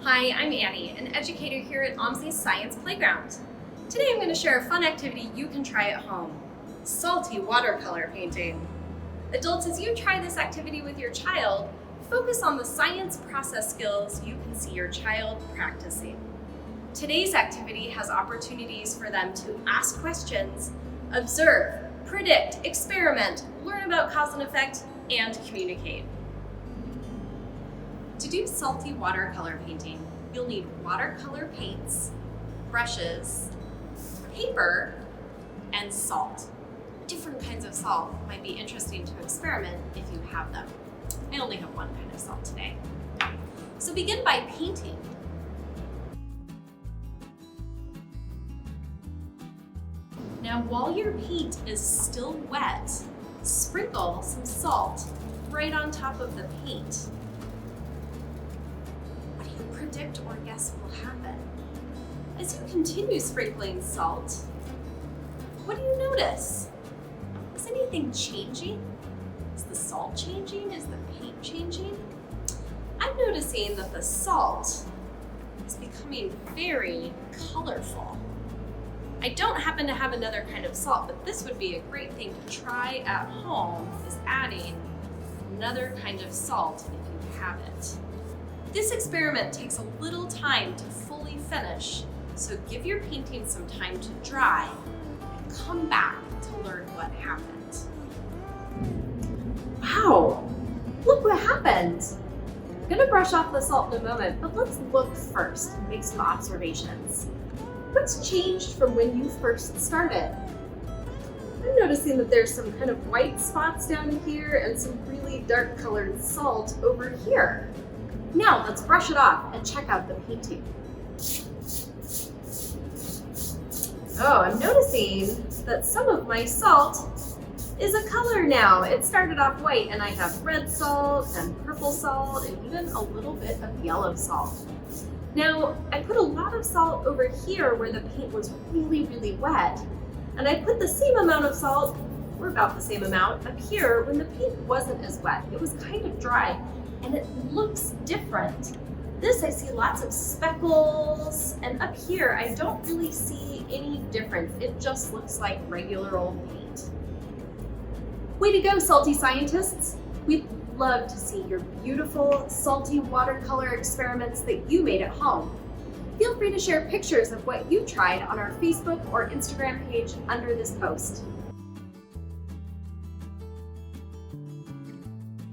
Hi, I'm Annie, an educator here at OMSI Science Playground. Today I'm going to share a fun activity you can try at home, salty watercolor painting. Adults, as you try this activity with your child, focus on the science process skills you can see your child practicing. Today's activity has opportunities for them to ask questions, observe, predict, experiment, learn about cause and effect, and communicate. To do salty watercolor painting, you'll need watercolor paints, brushes, paper, and salt. Different kinds of salt might be interesting to experiment if you have them. I only have one kind of salt today. So begin by painting. Now, while your paint is still wet, sprinkle some salt right on top of the paint. What do you predict or guess will happen? As you continue sprinkling salt, what do you notice? Is anything changing? Is the salt changing? Is the paint changing? I'm noticing that the salt is becoming very colorful. I don't happen to have another kind of salt, but this would be a great thing to try at home, is adding another kind of salt if you have it. This experiment takes a little time to fully finish, so give your painting some time to dry and come back to learn what happened. Wow, look what happened. I'm gonna brush off the salt in a moment, but let's look first and make some observations. What's changed from when you first started? I'm noticing that there's some kind of white spots down here and some really dark colored salt over here. Now let's brush it off and check out the painting. Oh, I'm noticing that some of my salt is a color now. It started off white and I have red salt and purple salt and even a little bit of yellow salt. Now, I put a lot of salt over here where the paint was really, really wet, and I put the same amount of salt, or about the same amount, up here when the paint wasn't as wet. It was kind of dry, and it looks different. This, I see lots of speckles, and up here, I don't really see any difference. It just looks like regular old paint. Way to go, salty scientists! We'd love to see your beautiful, salty watercolor experiments that you made at home. Feel free to share pictures of what you tried on our Facebook or Instagram page under this post.